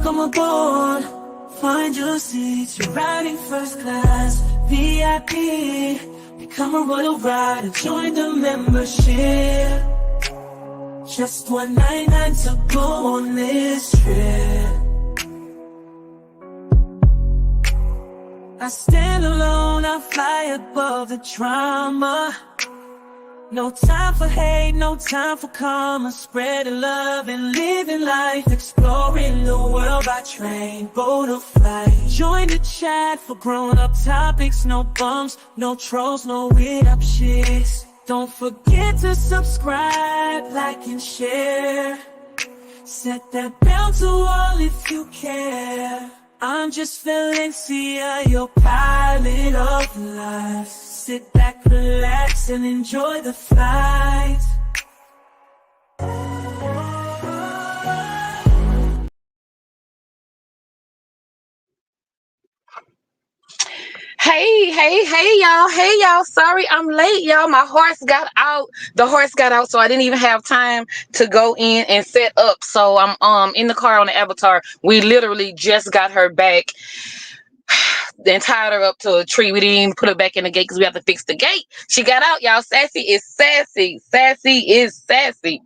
Welcome aboard. Find your seats. You're riding first class, VIP. Become a royal rider. Join the membership. Just $199 to go on this trip. I stand alone, I fly above the drama. No time for hate, no time for karma. Spreading love and living life. Exploring the world by train, boat or flight. Join the chat for grown-up topics. No bumps, no trolls, no weird up shits. Don't forget to subscribe, like and share. Set that bell to all if you care. I'm just Valencia, your pilot of life. Sit back, relax, and enjoy the flight. Hey, y'all. Hey, y'all. Sorry I'm late, y'all. My horse got out. The horse got out, so I didn't even have time to go in and set up. So I'm in the car on the Avatar. We literally just got her back and tied her up to a tree. We didn't even put her back in the gate because we have to fix the gate. She got out, y'all. Sassy is sassy. Sassy is sassy.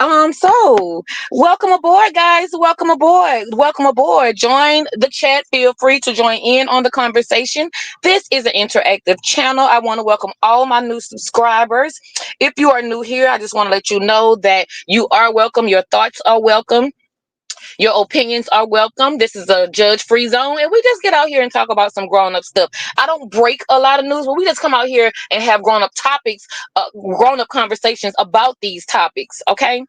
So welcome aboard, guys. Welcome aboard. Welcome aboard. Join the chat. Feel free to join in on the conversation. This is an interactive channel. I want to welcome all my new subscribers. If you are new here, I just want to let you know that you are welcome. Your thoughts are welcome. Your opinions are welcome. This is a judge-free zone, and we just get out here and talk about some grown-up stuff. I don't break a lot of news, but we just come out here and have grown-up topics, grown-up conversations about these topics, okay?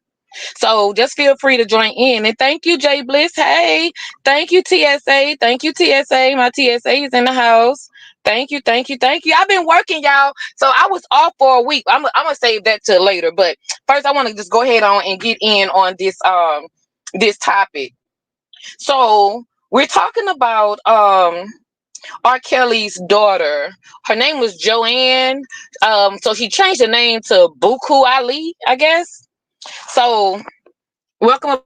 So just feel free to join in. And thank you, Jay Bliss. Hey, thank you, TSA. Thank you, TSA. My TSA is in the house. Thank you. I've been working, y'all. So I was off for a week. I'm gonna save that till later. But first, I want to just go ahead on and get in on this topic. So we're talking about R. Kelly's daughter. Her name was Joanne. So she changed the name to Buku Ali, I guess. So welcome,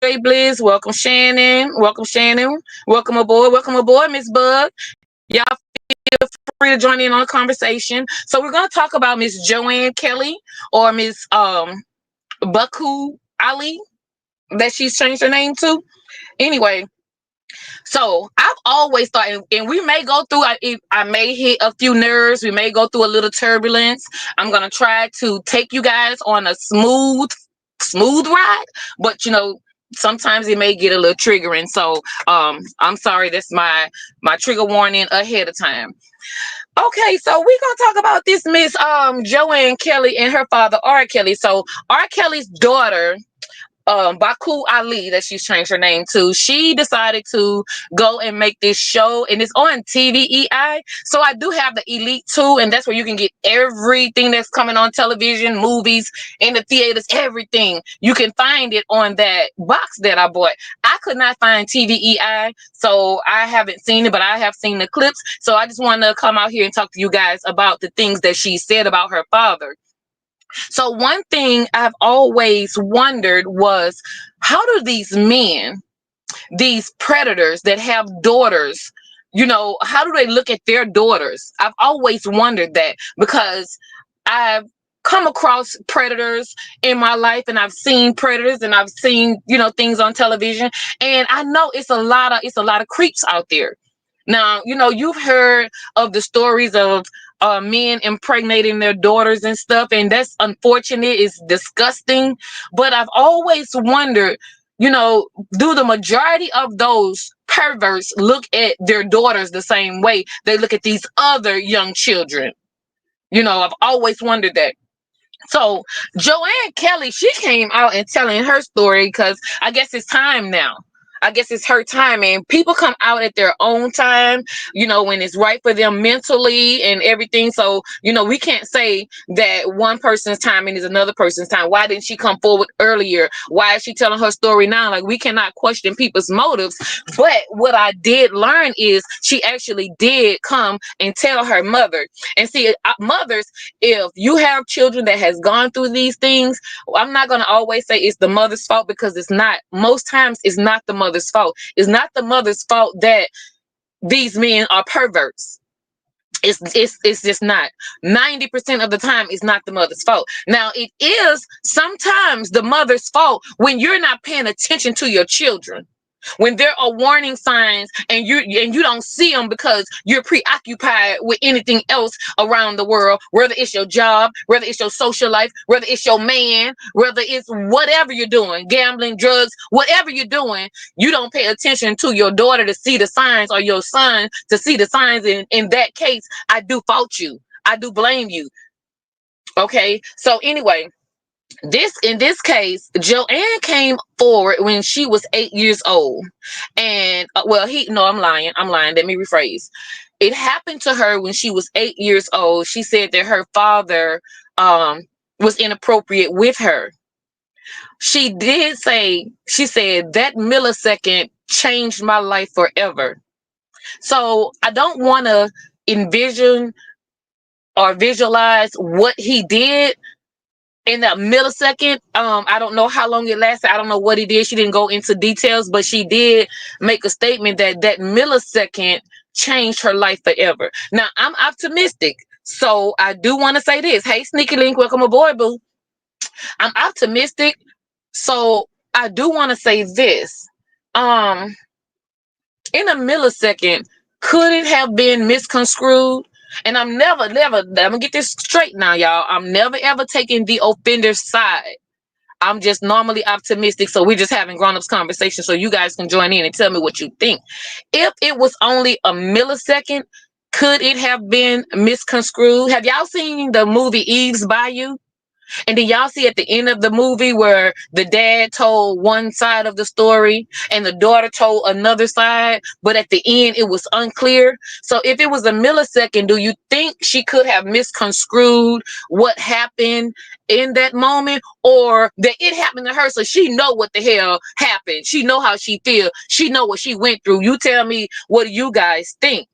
Jay Bliss. Welcome, Shannon. Welcome aboard, Miss Bug. Y'all feel free to join in on the conversation. So we're gonna talk about Miss Joanne Kelly, or Miss Buku Ali, that she's changed her name to. Anyway, so I've always thought, and we may go through, I may hit a few nerves, we may go through a little turbulence. I'm gonna try to take you guys on a smooth ride, but sometimes it may get a little triggering. So I'm sorry, that's my trigger warning ahead of time. Okay, so we're gonna talk about this Miss Joanne Kelly and her father R. Kelly. So R. Kelly's daughter, Buku Ali, that she's changed her name to, she decided to go and make this show, and it's on TVEI. So I do have the Elite 2, and that's where you can get everything that's coming on television, movies, in the theaters, everything. You can find it on that box that I bought. I could not find TVEI, so I haven't seen it, but I have seen the clips. So I just want to come out here and talk to you guys about the things that she said about her father. So one thing I've always wondered was, how do these men, these predators that have daughters, how do they look at their daughters? I've always wondered that, because I've come across predators in my life, and I've seen predators, and I've seen, things on television, and I know it's a lot of creeps out there. Now, you've heard of the stories of men impregnating their daughters and stuff, and that's unfortunate. It's disgusting. But I've always wondered, do the majority of those perverts look at their daughters the same way they look at these other young children? I've always wondered that. So Joanne Kelly, she came out and telling her story, because I guess it's time now. I guess it's her time, and people come out at their own time, when it's right for them mentally and everything. So, we can't say that one person's timing is another person's time. Why didn't she come forward earlier? Why is she telling her story now? Like, we cannot question people's motives. But what I did learn is she actually did come and tell her mother. And see, mothers, if you have children that has gone through these things, I'm not going to always say it's the mother's fault, because it's not. Most times it's not the mother's mother's fault. It's not the mother's fault that these men are perverts. It's just not. 90% of the time it's not the mother's fault. Now it is sometimes the mother's fault when you're not paying attention to your children. When there are warning signs and you don't see them because you're preoccupied with anything else around the world, whether it's your job, whether it's your social life, whether it's your man, whether it's whatever you're doing, gambling, drugs, whatever you're doing, you don't pay attention to your daughter to see the signs or your son to see the signs. In that case, I do fault you. I do blame you. Okay. So anyway, in this case, Joanne came forward when she was 8 years old. And I'm lying. Let me rephrase. It happened to her when she was 8 years old. She said that her father was inappropriate with her. She said that millisecond changed my life forever. So I don't want to envision or visualize what he did in that millisecond. I don't know how long it lasted. I don't know what he did. She didn't go into details, but she did make a statement that millisecond changed her life forever. Now, I'm optimistic. So I do want to say this. Hey, Sneaky Link, welcome aboard, boo. I'm optimistic. So I do want to say this. In a millisecond, could it have been misconstrued? And I'm gonna get this straight now, y'all. I'm never ever taking the offender's side. I'm just normally optimistic. So we're just having grown-ups conversation. So you guys can join in and tell me what you think. If it was only a millisecond, could it have been misconstrued? Have y'all seen the movie Eve's Bayou? And then y'all see at the end of the movie where the dad told one side of the story and the daughter told another side, but at the end it was unclear. So if it was a millisecond, do you think she could have misconstrued what happened in that moment, or that it happened to her so she know what the hell happened? She know how she feel. She know what she went through. You tell me, what do you guys think?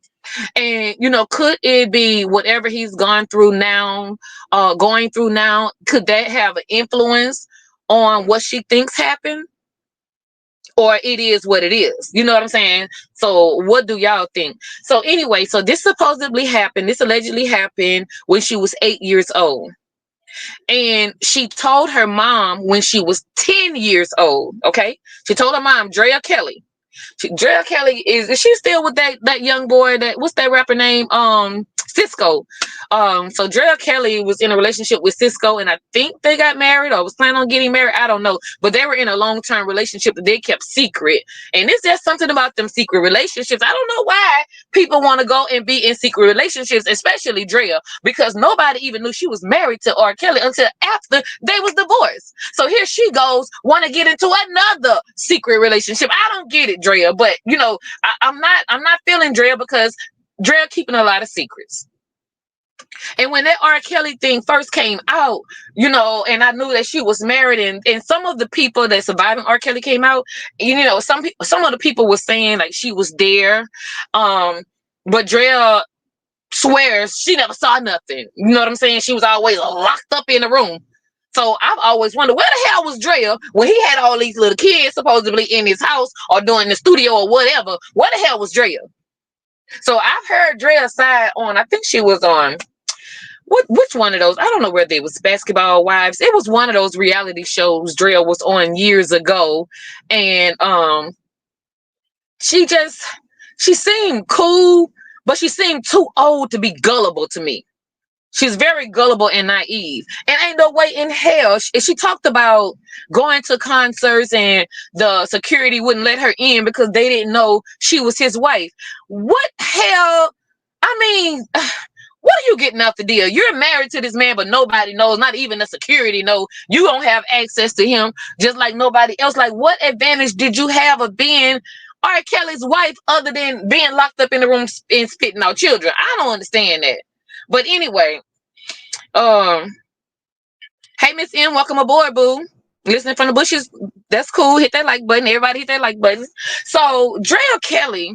And, could it be whatever he's going through now, could that have an influence on what she thinks happened? Or it is what it is. You know what I'm saying? So what do y'all think? So anyway, so this allegedly happened when she was 8 years old. And she told her mom when she was 10 years old. Okay. She told her mom, Drea Kelly. Drea Kelly is she still with that young boy? What's that rapper name? Cisco. So Drea Kelly was in a relationship with Cisco, and I think they got married or was planning on getting married. I don't know, but they were in a long-term relationship that they kept secret. And it's just something about them secret relationships. I don't know why people want to go and be in secret relationships, especially Drea, because nobody even knew she was married to R. Kelly until after they was divorced. So here she goes, want to get into another secret relationship. I don't get it, Drea, but I'm not feeling Drea, because Drea keeping a lot of secrets. And when that R. Kelly thing first came out, and I knew that she was married, and some of the people that surviving R. Kelly came out, some of the people were saying like she was there, but Drea swears she never saw nothing. You know what I'm saying? She was always locked up in the room. So I've always wondered, where the hell was Drea when he had all these little kids supposedly in his house or doing the studio or whatever? Where the hell was Drea? So I've heard Drea's side on, I think she was on, which one of those? I don't know whether it was Basketball Wives. It was one of those reality shows Drea was on years ago. And she seemed cool, but she seemed too old to be gullible to me. She's very gullible and naive. And ain't no way in hell. She talked about going to concerts and the security wouldn't let her in because they didn't know she was his wife. What hell? I mean, what are you getting out the deal? You're married to this man, but nobody knows, not even the security know. You don't have access to him, just like nobody else. Like, what advantage did you have of being R. Kelly's wife other than being locked up in the room and spitting out children? I don't understand that. But anyway, hey, Miss M, welcome aboard, boo. Listening from the bushes, that's cool. Hit that like button. Everybody hit that like button. So Drea Kelly,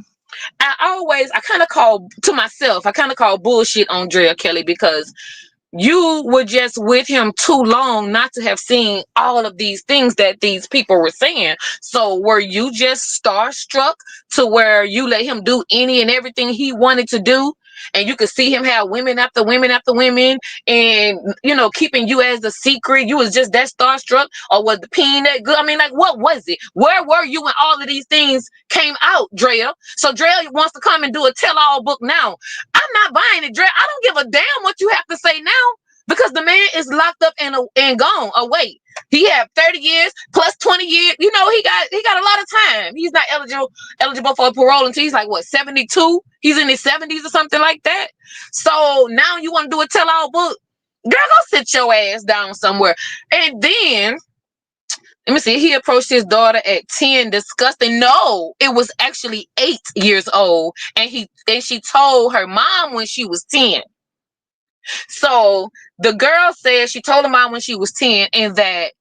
I kind of call bullshit on Drea Kelly, because you were just with him too long not to have seen all of these things that these people were saying. So were you just starstruck to where you let him do any and everything he wanted to do? And you could see him have women after women after women, and keeping you as the secret. You was just that starstruck, or was the peen that good? I mean, like, what was it? Where were you when all of these things came out, Drea? So Drea wants to come and do a tell-all book now. I'm not buying it, Drea. I don't give a damn what you have to say now, because the man is locked up and gone away. He had 30 years plus 20 years. He got a lot of time. He's not eligible for parole until he's like, what, 72? He's in his 70s or something like that. So now you want to do a tell-all book? Girl, go sit your ass down somewhere. And then, let me see, he approached his daughter at 10, disgusting. No, it was actually 8 years old. And she told her mom when she was 10. So the girl said she told her mom when she was 10, and that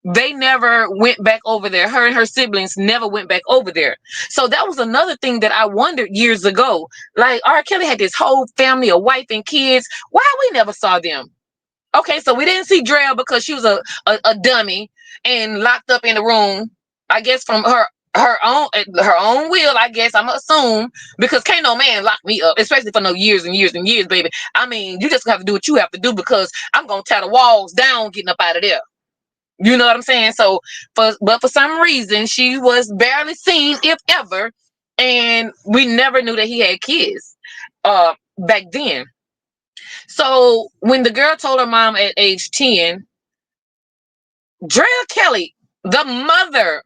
they never went back over there. Her and her siblings never went back over there. So that was another thing that I wondered years ago. Like, R. Kelly had this whole family, a wife and kids. Why we never saw them? Okay, so we didn't see Drea because she was a dummy and locked up in the room, I guess from her own will, I guess, I'm assume, because can't no man lock me up, especially for no years and years and years, baby. I mean, you just have to do what you have to do, because I'm gonna tear the walls down getting up out of there. You know what I'm saying? So, but for some reason, she was barely seen, if ever, and we never knew that he had kids back then. So when the girl told her mom at age 10, Drea Kelly, the mother,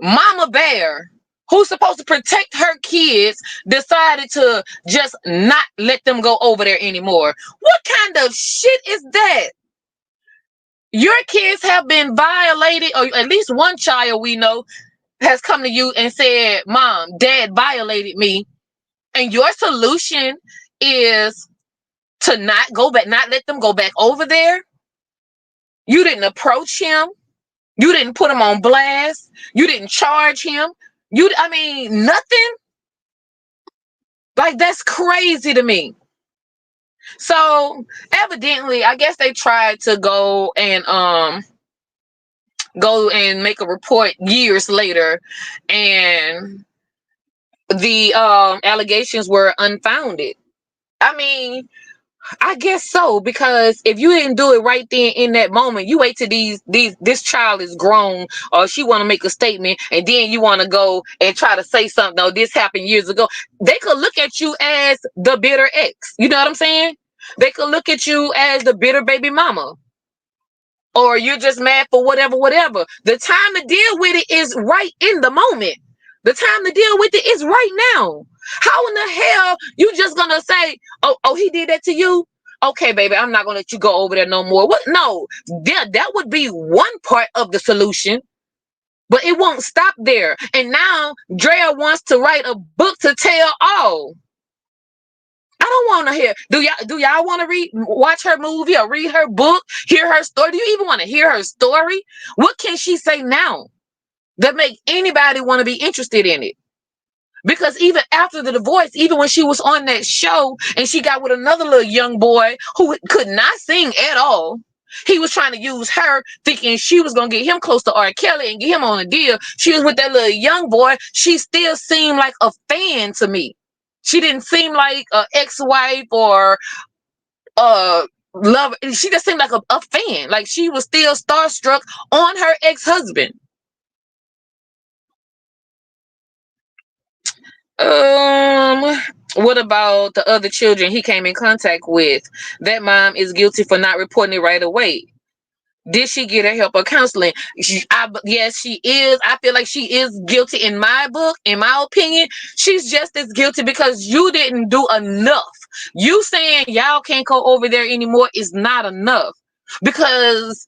Mama Bear, who's supposed to protect her kids, decided to just not let them go over there anymore. What kind of shit is that? Your kids have been violated, or at least one child we know has come to you and said, Mom, Dad violated me. And your solution is to not go back, not let them go back over there. You didn't approach him. You didn't put him on blast. You didn't charge him. Nothing. Like, that's crazy to me. So evidently, I guess they tried to go and make a report years later, and the allegations were unfounded. I mean, I guess so, because if you didn't do it right then in that moment, you wait till this child is grown, or she want to make a statement, and then you want to go and try to say something. No, this happened years ago. They could look at you as the bitter ex. You know what I'm saying? They could look at you as the bitter baby mama, or you're just mad for whatever. The time to deal with it is right in the moment. The time to deal with it is right now. How in the hell you just gonna say, oh, he did that to you? Okay, baby, I'm not gonna let you go over there no more. What? No, that would be one part of the solution, but it won't stop there. And now Drea wants to write a book to tell all. I don't want to hear. Do y'all want to watch her movie or read her book, hear her story? Do you even want to hear her story? What can she say now that make anybody want to be interested in it? Because even after the divorce, even when she was on that show and she got with another little young boy who could not sing at all, he was trying to use her, thinking she was going to get him close to R. Kelly and get him on a deal. She was with that little young boy. She still seemed like a fan to me. She didn't seem like an ex-wife or love. She just seemed like a fan. Like, she was still starstruck on her ex-husband. What about the other children he came in contact with? That mom is guilty for not reporting it right away. Did she get her help or counseling? Yes, she is. I feel like she is guilty in my book. In my opinion, she's just as guilty, because you didn't do enough. You saying y'all can't go over there anymore is not enough, because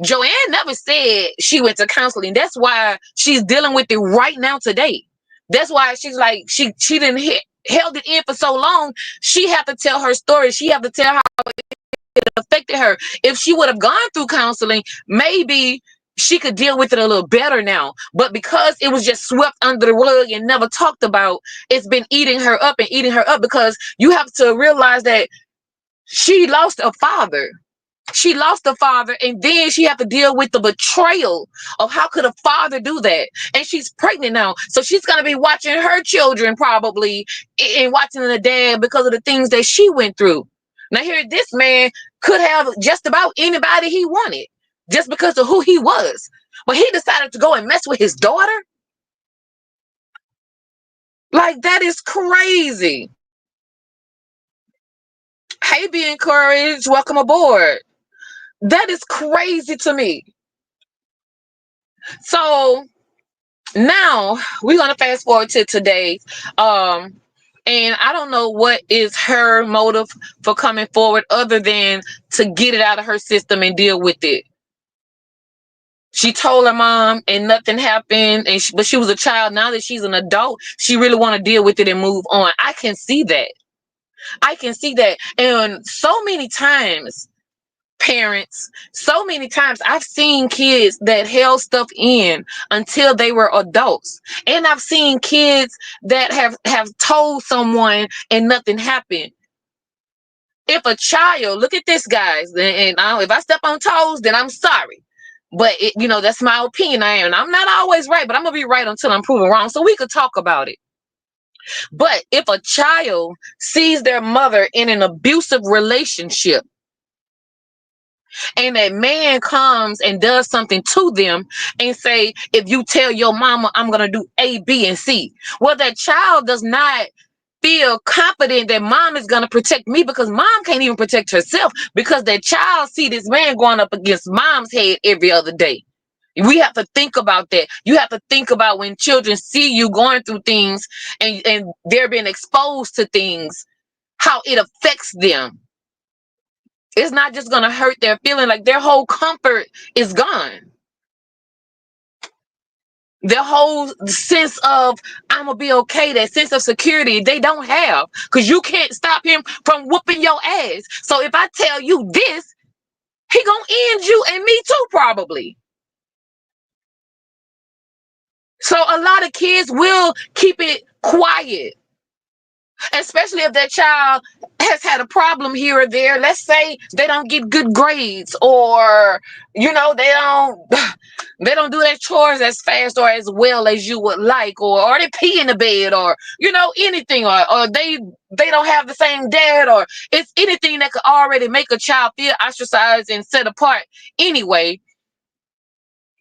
Joanne never said she went to counseling. That's why she's dealing with it right now today. That's why she's like, she didn't held it in for so long. She had to tell her story. She had to tell how it affected her. If she would have gone through counseling, maybe she could deal with it a little better now. But because it was just swept under the rug and never talked about, it's been eating her up and eating her up, because you have to realize that She lost a father. She lost a father, and then she had to deal with the betrayal of how could a father do that. And she's pregnant now, so she's gonna be watching her children probably and watching the dad because of the things that she went through. Now here, this man could have just about anybody he wanted just because of who he was, but he decided to go and mess with his daughter. Like, that is crazy. Hey, be encouraged. Welcome aboard. That is crazy to me. So now we're gonna fast forward to today. And I don't know what is her motive for coming forward other than to get it out of her system and deal with it. She told her mom and nothing happened, and but she was a child. Now that she's an adult, she really want to deal with it and move on. I can see that. I can see that. And so many times, parents, so many times I've seen kids that held stuff in until they were adults. And I've seen kids that have told someone and nothing happened. If a child, look at this, guys, and if I step on toes, then I'm sorry. But that's my opinion. I'm not always right, but I'm gonna be right until I'm proven wrong. So we could talk about it. But if a child sees their mother in an abusive relationship, and that man comes and does something to them and say, if you tell your mama, I'm going to do A, B, and C. Well, that child does not feel confident that mom is going to protect me, because mom can't even protect herself, because that child see this man going up against mom's head every other day. We have to think about that. You have to think about when children see you going through things and they're being exposed to things, how it affects them. It's not just going to hurt their feeling, like their whole comfort is gone. Their whole sense of I'm going to be okay, that sense of security, they don't have, because you can't stop him from whooping your ass. So if I tell you this, he going to end you and me too, probably. So a lot of kids will keep it quiet, especially if that child has had a problem here or there. Let's say they don't get good grades, or they don't do their chores as fast or as well as you would like, or they pee in the bed, or anything, or they don't have the same dad, or it's anything that could already make a child feel ostracized and set apart anyway.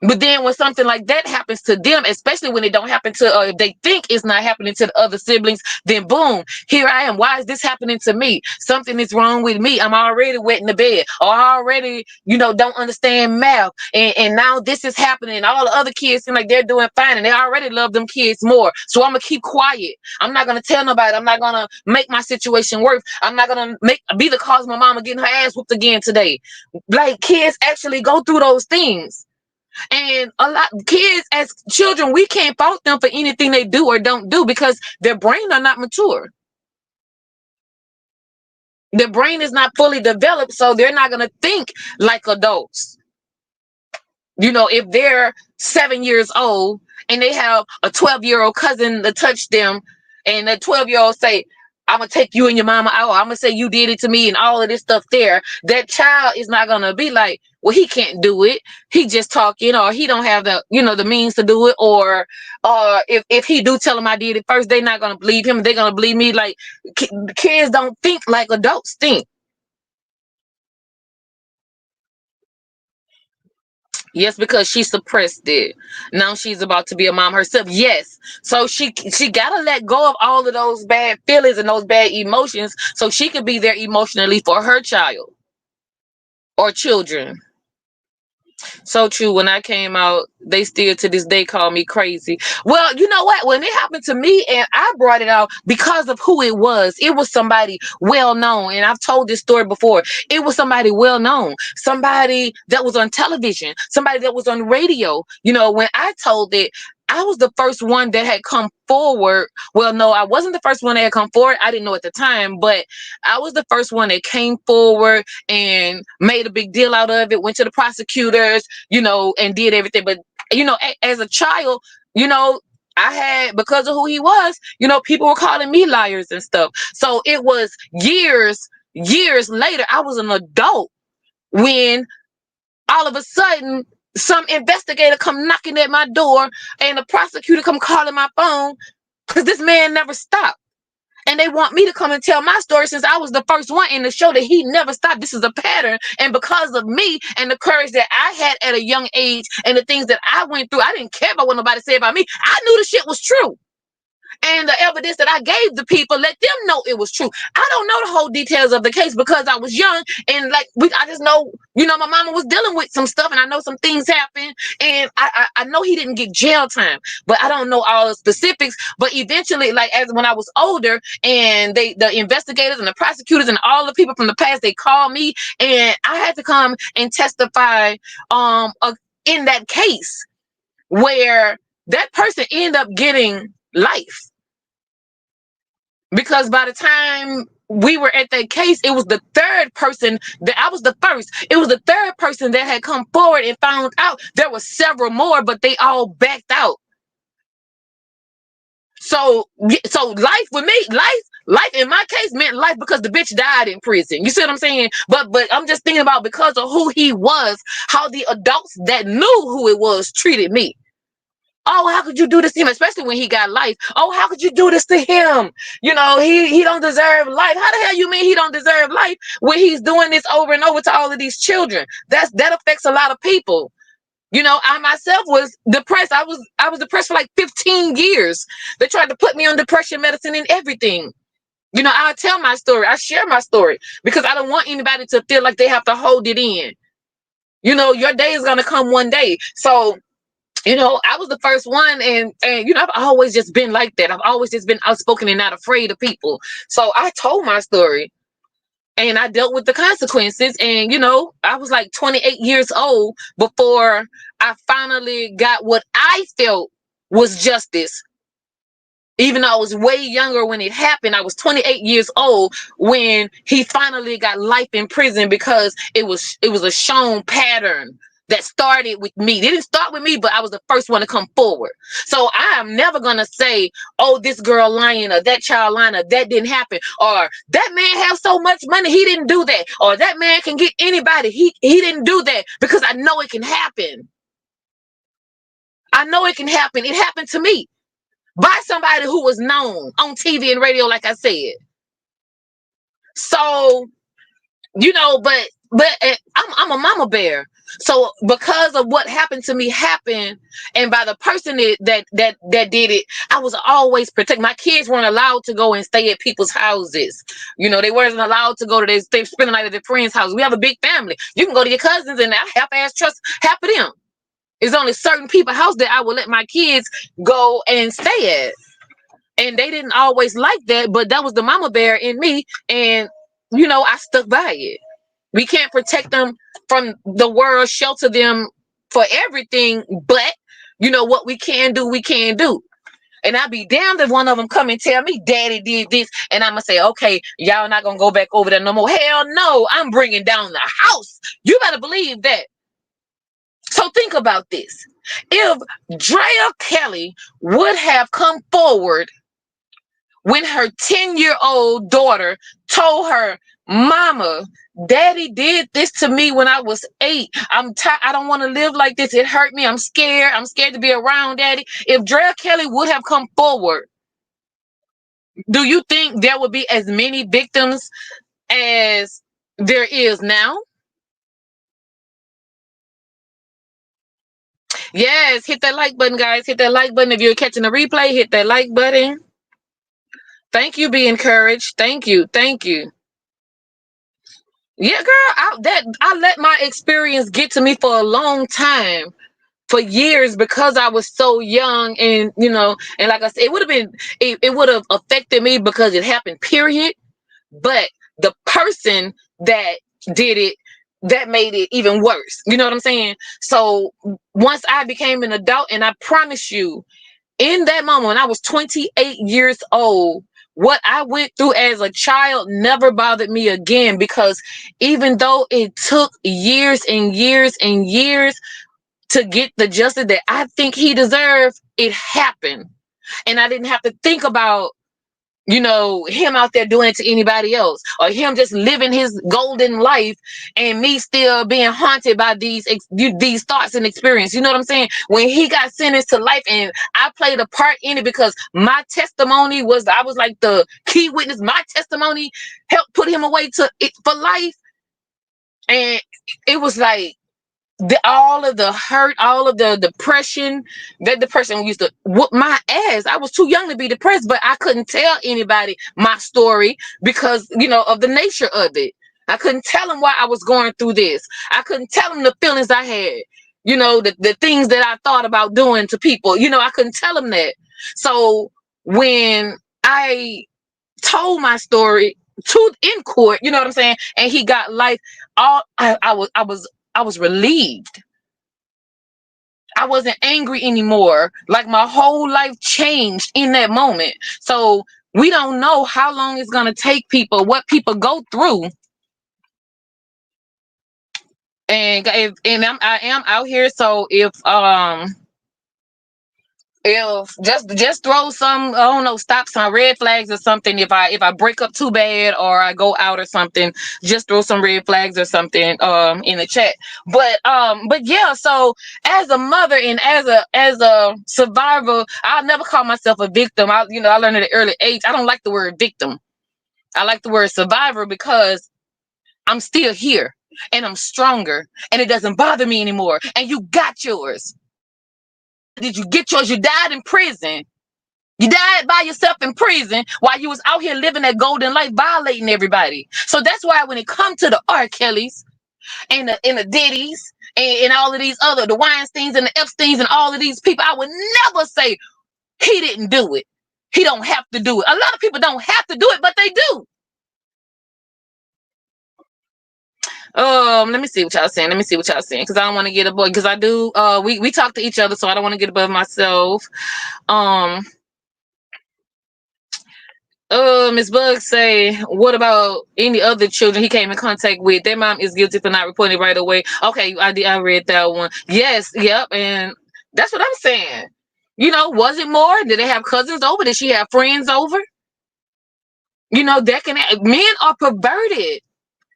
But then when something like that happens to them, especially when it don't happen to, if they think it's not happening to the other siblings, then boom, here I am. Why is this happening to me? Something is wrong with me. I'm already wet in the bed, or I already, don't understand math. And now this is happening. All the other kids seem like they're doing fine, and they already love them kids more. So I'm going to keep quiet. I'm not going to tell nobody. I'm not going to make my situation worse. I'm not going to be the cause of my mama getting her ass whooped again today. Like, kids actually go through those things. And a lot kids, as children, we can't fault them for anything they do or don't do, because their brain are not mature. Their brain is not fully developed, so they're not going to think like adults. If they're 7 years old and they have a 12-year-old cousin to touch them, and the 12-year-old say, I'm going to take you and your mama out, I'm going to say you did it to me, and all of this stuff there, that child is not going to be like, well, he can't do it, he just talking, or he don't have the the means to do it, or if he do tell him I did it first, they're not going to believe him, they're going to believe me. Like, kids don't think like adults think. Yes, because she suppressed it. Now she's about to be a mom herself. Yes. So she gotta let go of all of those bad feelings and those bad emotions, so she could be there emotionally for her child or children. So true. When I came out, they still to this day call me crazy. Well, you know what? When it happened to me, and I brought it out because of who it was somebody well known. And I've told this story before. It was somebody well known, somebody that was on television, somebody that was on radio. When I told it, I was the first one that had come forward. Well, no, I wasn't the first one that had come forward. I didn't know at the time, but I was the first one that came forward and made a big deal out of it, went to the prosecutors, and did everything. But, as a child, I had, because of who he was, people were calling me liars and stuff. So it was years years later, I was an adult when all of a sudden some investigator come knocking at my door and the prosecutor come calling my phone because this man never stopped. And they want me to come and tell my story since I was the first one in the show that he never stopped. This is a pattern. And because of me and the courage that I had at a young age and the things that I went through, I didn't care about what nobody said about me. I knew the shit was true. And the evidence that I gave the people let them know it was true. I don't know the whole details of the case because I was young and like I just know, my mama was dealing with some stuff and I know some things happened and I know he didn't get jail time, but I don't know all the specifics. But eventually, like as when I was older and the investigators and the prosecutors and all the people from the past, they called me and I had to come and testify in that case where that person ended up getting life. Because by the time we were at that case, it was the third person that I was the first. It was the third person that had come forward and found out there were several more, but they all backed out. So life with me, life in my case meant life because the bitch died in prison. You see what I'm saying? But I'm just thinking about because of who he was, how the adults that knew who it was treated me. Oh, how could you do this to him? Especially when he got life. Oh, how could you do this to him? He don't deserve life. How the hell you mean he don't deserve life when he's doing this over and over to all of these children? That affects a lot of people. I myself was depressed. I was depressed for like 15 years. They tried to put me on depression medicine and everything. I tell my story. I share my story because I don't want anybody to feel like they have to hold it in. Your day is going to come one day. So I was the first one and I've always just been like that. I've always just been outspoken and not afraid of people. So I told my story and I dealt with the consequences. And, I was like 28 years old before I finally got what I felt was justice. Even though I was way younger when it happened, I was 28 years old when he finally got life in prison because it was a shown pattern that started with me. It didn't start with me, but I was the first one to come forward. So I am never going to say, oh, this girl lying or that child lying or that didn't happen or that man have so much money, he didn't do that, or that man can get anybody, he didn't do that, because I know it can happen. I know it can happen. It happened to me by somebody who was known on TV and radio, like I said. So, but I'm a mama bear. So because of what happened to me and by the person that did it, I was always protected. My kids weren't allowed to go and stay at people's houses. They weren't allowed to go to they spend the night at their friend's house. We have a big family. You can go to your cousins and I half-ass trust half of them. It's only certain people's house that I will let my kids go and stay at. And they didn't always like that, but that was the mama bear in me. And, I stuck by it. We can't protect them from the world, shelter them for everything. But, what we can do, we can do. And I'd be damned if one of them come and tell me, Daddy did this. And I'm going to say, okay, y'all not going to go back over there no more. Hell no, I'm bringing down the house. You better believe that. So think about this. If Drea Kelly would have come forward when her 10-year-old daughter told her, Mama, Daddy did this to me when I was 8. I'm tired. I don't want to live like this. It hurt me. I'm scared. I'm scared to be around Daddy. If Drea Kelly would have come forward, do you think there would be as many victims as there is now? Yes, hit that like button, guys. Hit that like button. If you're catching the replay, hit that like button. Thank you, Be Encouraged. Thank you. Thank you. Yeah, girl, I let my experience get to me for a long time, for years, because I was so young. And, and like I said, it would have affected me because it happened, period. But the person that did it, that made it even worse. You know what I'm saying? So once I became an adult, and I promise you, in that moment when I was 28 years old, what I went through as a child never bothered me again, because even though it took years and years and years to get the justice that I think he deserved, it happened. And I didn't have to think about you know, him out there doing it to anybody else, or him just living his golden life, and me still being haunted by these thoughts and experience. You know what I'm saying? When he got sentenced to life, and I played a part in it because my testimony was, I was like the key witness. My testimony helped put him away to it for life, and it was like all of the hurt, all of the depression. That depression used to whoop my ass. I was too young to be depressed, but I couldn't tell anybody my story because, you know, of the nature of it. I couldn't tell them why I was going through this. I couldn't tell them the feelings I had, you know, the things that I thought about doing to people. You know, I couldn't tell them that. So when I told my story to in court, you know what I'm saying, and he got life, all I was relieved. I wasn't angry anymore. Like my whole life changed in that moment. So we don't know how long it's gonna take people, what people go through. And I am out here. So if just throw some, I don't know, stop some red flags or something. If I break up too bad or I go out or something, just throw some red flags or something in the chat. But yeah, so as a mother and as a survivor, I'll never call myself a victim. I learned at an early age, I don't like the word victim. I like the word survivor because I'm still here and I'm stronger and it doesn't bother me anymore. And you got yours. Did you get yours? You died in prison. You died by yourself in prison while you was out here living that golden life, violating everybody. So that's why when it comes to the R. Kellys and the Diddies and all of these other, the Weinsteins and the Epsteins and all of these people, I would never say he didn't do it. He don't have to do it. A lot of people don't have to do it, but they do. Let me see what y'all saying. Because I don't want to get above, because I do we talk to each other, so I don't want to get above myself. Miss Bug say, what about any other children he came in contact with? Their mom is guilty for not reporting it right away. Okay, I read that one. Yes, yep, and that's what I'm saying. You know, was it more? Did they have cousins over? Did she have friends over? You know, men are perverted.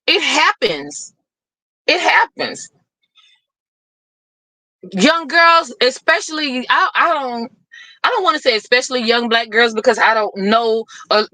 It happens. It happens. Young girls, especially, I don't want to say especially young black girls because I don't know,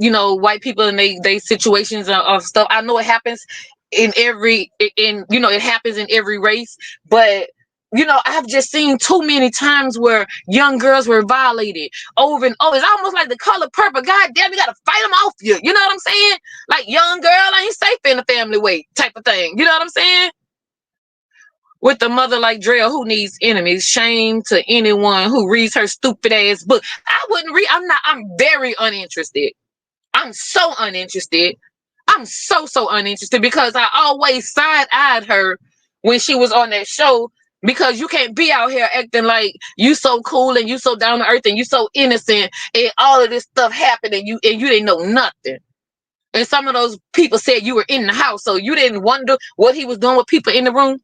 white people and they situations of stuff. I know it happens in it happens in every race, but I've just seen too many times where young girls were violated over and over. It's almost like The Color Purple. God damn, you gotta fight them off you. You know what I'm saying? Like, young girl ain't safe in the family way type of thing. You know what I'm saying? With a mother like Drell, who needs enemies? Shame to anyone who reads her stupid ass book. I wouldn't read. I'm very uninterested. I'm so uninterested. I'm so uninterested because I always side-eyed her when she was on that show, because you can't be out here acting like you so cool and you so down to earth and you so innocent and all of this stuff happened and you didn't know nothing. And some of those people said you were in the house, so you didn't wonder what he was doing with people in the room.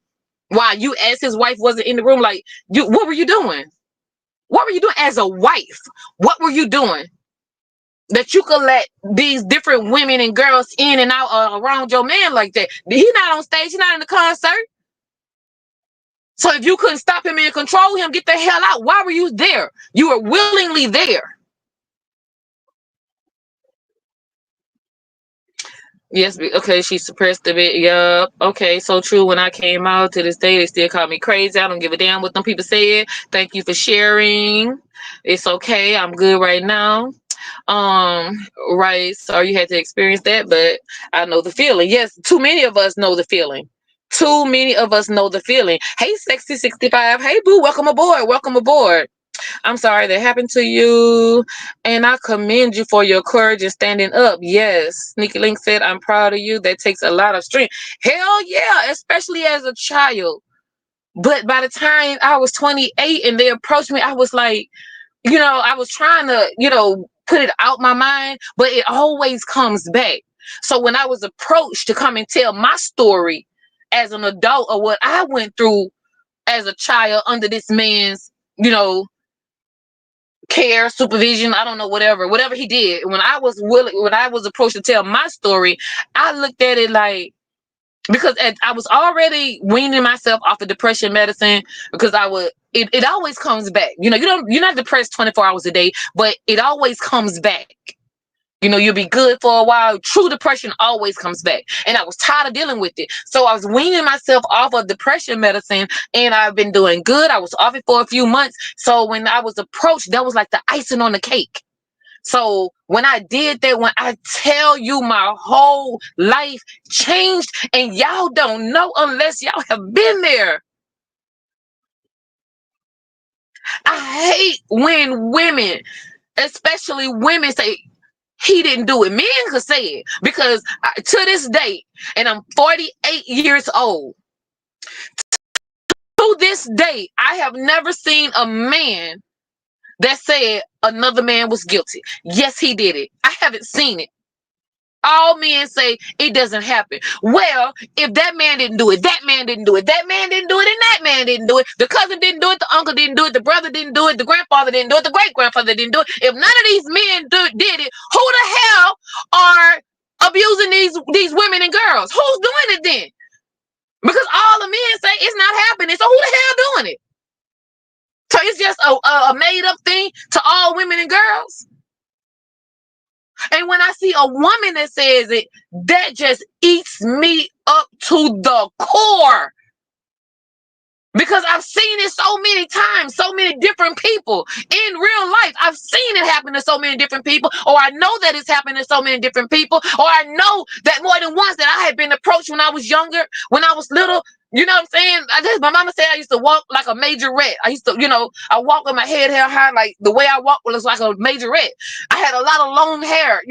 While you, as his wife, wasn't in the room. Like, what were you doing? What were you doing as a wife? What were you doing that you could let these different women and girls in and out around your man like that? He's not on stage. He's not in the concert. So if you couldn't stop him and control him, get the hell out. Why were you there? You were willingly there. Yes, okay, she suppressed a bit. Yup. Okay, so true. When I came out, to this day, they still call me crazy. I don't give a damn what them people said. Thank you for sharing. It's okay. I'm good right now. Right. Sorry you had to experience that, but I know the feeling. Yes, too many of us know the feeling. Too many of us know the feeling. Hey, Sexy 65. Hey, boo. Welcome aboard. Welcome aboard. I'm sorry that happened to you, and I commend you for your courage and standing up. Yes, Sneaky Link said, I'm proud of you. That takes a lot of strength. Hell yeah, especially as a child. But by the time I was 28 and they approached me, I was like, I was trying to, put it out my mind, but it always comes back. So when I was approached to come and tell my story as an adult of what I went through as a child under this man's, care, supervision, I don't know, whatever he did. When I was approached to tell my story, I looked at it like, because I was already weaning myself off of depression medicine, because it always comes back. You're not depressed 24 hours a day, but it always comes back. You'll be good for a while. True depression always comes back. And I was tired of dealing with it. So I was weaning myself off of depression medicine, and I've been doing good. I was off it for a few months. So when I was approached, that was like the icing on the cake. So when I did that, when I tell you, my whole life changed, and y'all don't know unless y'all have been there. I hate when women, especially women, say, he didn't do it. Men could say it, because to this day, and I'm 48 years old, to this day, I have never seen a man that said another man was guilty. Yes, he did it. I haven't seen it. All men say it doesn't happen. Well, if that man didn't do it, that man didn't do it, that man didn't do it, and that man didn't do it, the cousin didn't do it, the uncle didn't do it, the brother didn't do it, the grandfather didn't do it, the great-grandfather didn't do it. If none of these men did it, who the hell are abusing these women and girls? Who's doing it then? Because all the men say it's not happening. So who the hell doing it? So it's just a made-up thing to all women and girls? And when I see a woman that says it, that just eats me up to the core. Because I've seen it so many times, so many different people in real life. I've seen it happen to so many different people, or I know that it's happened to so many different people, or I know that more than once that I had been approached when I was younger, when I was little. You know what I'm saying? My mama said I used to walk like a majorette. I used to, I walk with my head held high, like the way I walk was like a majorette. I had a lot of long hair,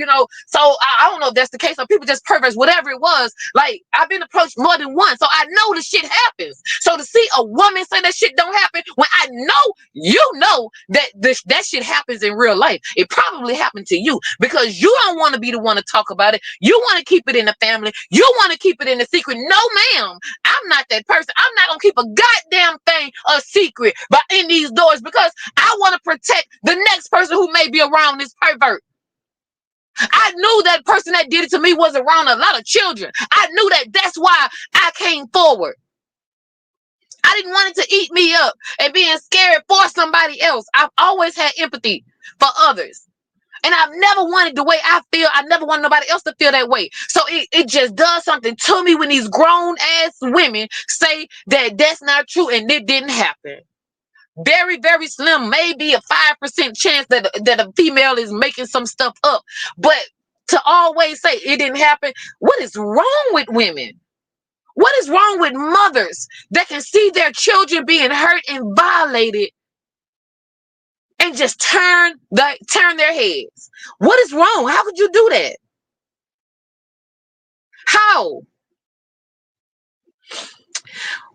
so I don't know if that's the case. Some people just perverts, whatever it was. Like, I've been approached more than once, so I know the shit happens. So to see a woman say that shit don't happen, when I know that that shit happens in real life, it probably happened to you, because you don't want to be the one to talk about it. You want to keep it in the family. You want to keep it in the secret. No, ma'am. I'm not that person. I'm not gonna keep a goddamn thing a secret in these doors, because I want to protect the next person who may be around this pervert. I knew that person that did it to me was around a lot of children. I knew that. That's why I came forward. I didn't want it to eat me up and being scared for somebody else. I've always had empathy for others. And I've never wanted the way I feel. I never wanted nobody else to feel that way. So it just does something to me when these grown-ass women say that that's not true and it didn't happen. Very, very slim, maybe a 5% chance that a female is making some stuff up. But to always say it didn't happen, what is wrong with women? What is wrong with mothers that can see their children being hurt and violated and just turn their heads? What is wrong? How could you do that? How?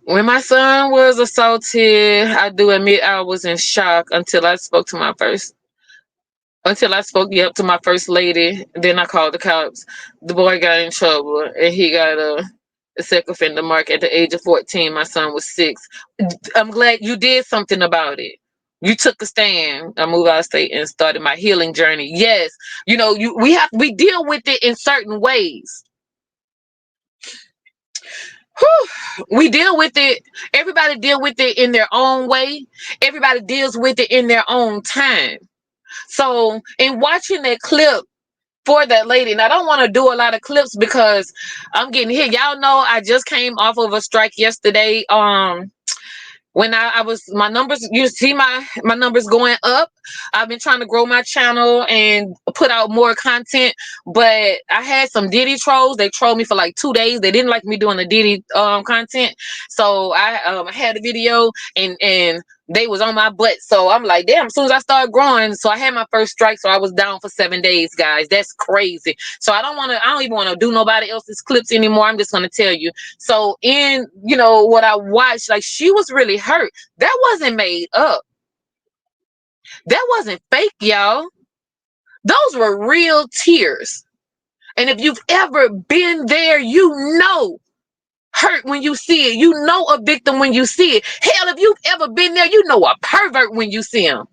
When my son was assaulted, I do admit I was in shock until I spoke to my first lady. Then I called the cops. The boy got in trouble, and he got a sex offender mark at the age of 14. My son was 6. I'm glad you did something about it. You took a stand. I moved out of state and started my healing journey. Yes, we deal with it in certain ways. We deal with it. Everybody deal with it in their own way. Everybody deals with it in their own time. So in watching that clip for that lady, and I don't want to do a lot of clips because I'm getting hit. Y'all know I just came off of a strike yesterday. When I was, my numbers, you see my numbers going up. I've been trying to grow my channel and put out more content, but I had some Diddy trolls. They trolled me for like 2 days. They didn't like me doing the Diddy content. So I had a video and they was on my butt. So I'm like, damn, as soon as I started growing, so I had my first strike. So I was down for 7 days, guys. That's crazy. So I don't even want to do nobody else's clips anymore. I'm just going to tell you. So in, what I watched, like, she was really hurt. That wasn't made up. That wasn't fake, y'all. Those were real tears. And if you've ever been there, hurt when you see it. You know a victim when you see it. Hell, if you've ever been there, you know a pervert when you see him.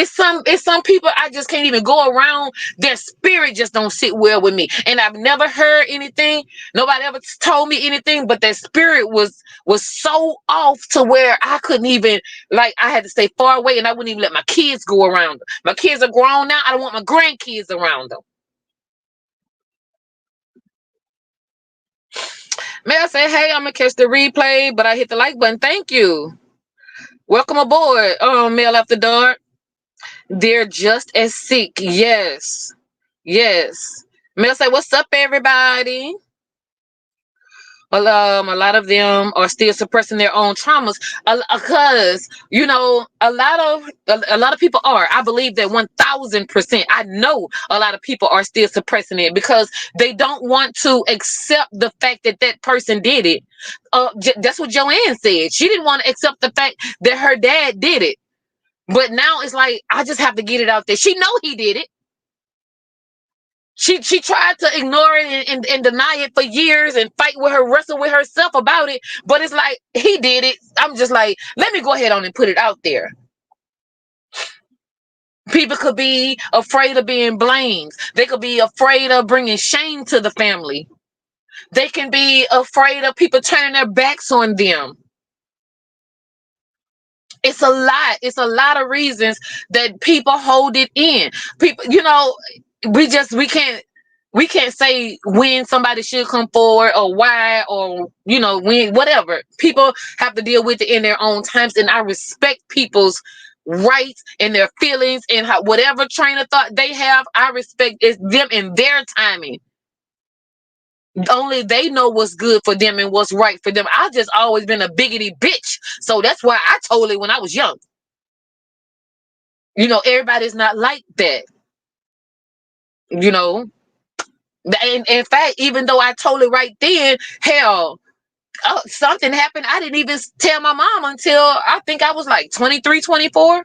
it's some people I just can't even go around. Their spirit just don't sit well with me. And I've never heard anything. Nobody ever told me anything, but their spirit was so off to where I couldn't even, like, I had to stay far away, and I wouldn't even let my kids go around them. My kids are grown now. I don't want my grandkids around them. May I say, hey, I'm gonna catch the replay, but I hit the like button. Thank you. Welcome aboard, Mail After Dark. They're just as sick. Yes. Yes. Mel say, what's up, everybody? Well, a lot of them are still suppressing their own traumas because, you know, a lot of people are. I believe that 1000%. I know a lot of people are still suppressing it because they don't want to accept the fact that that person did it. That's what Joanne said. She didn't want to accept the fact that her dad did it. But now it's like, I just have to get it out there. She know he did it. She tried to ignore it and deny it for years and fight with her, wrestle with herself about it. But it's like, he did it. I'm just like, let me go ahead on and put it out there. People could be afraid of being blamed. They could be afraid of bringing shame to the family. They can be afraid of people turning their backs on them. It's a lot. It's a lot of reasons that people hold it in. People, you know, we can't say when somebody should come forward or why, or, you know, when, whatever. People have to deal with it in their own times, and I respect people's rights and their feelings and how, whatever train of thought they have, I respect it's them and their timing. Only they know what's good for them and what's right for them. I've just always been a biggity bitch, so that's why I told it when I was young. You know, everybody's not like that. You know, and in fact, even though I told it right then, hell, something happened. I didn't even tell my mom until I think I was like 23, 24.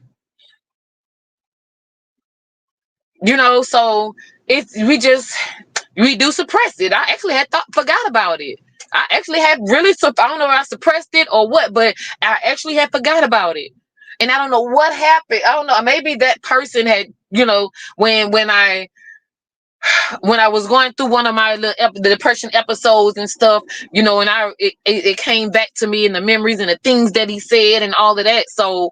You know, so we do suppress it. I actually had forgot about it. I actually had really, I don't know if I suppressed it or what, but I actually had forgot about it. And I don't know what happened. I don't know. Maybe that person had, you know, when I was going through one of my the depression episodes and stuff, you know, and it came back to me, and the memories and the things that he said and all of that. So,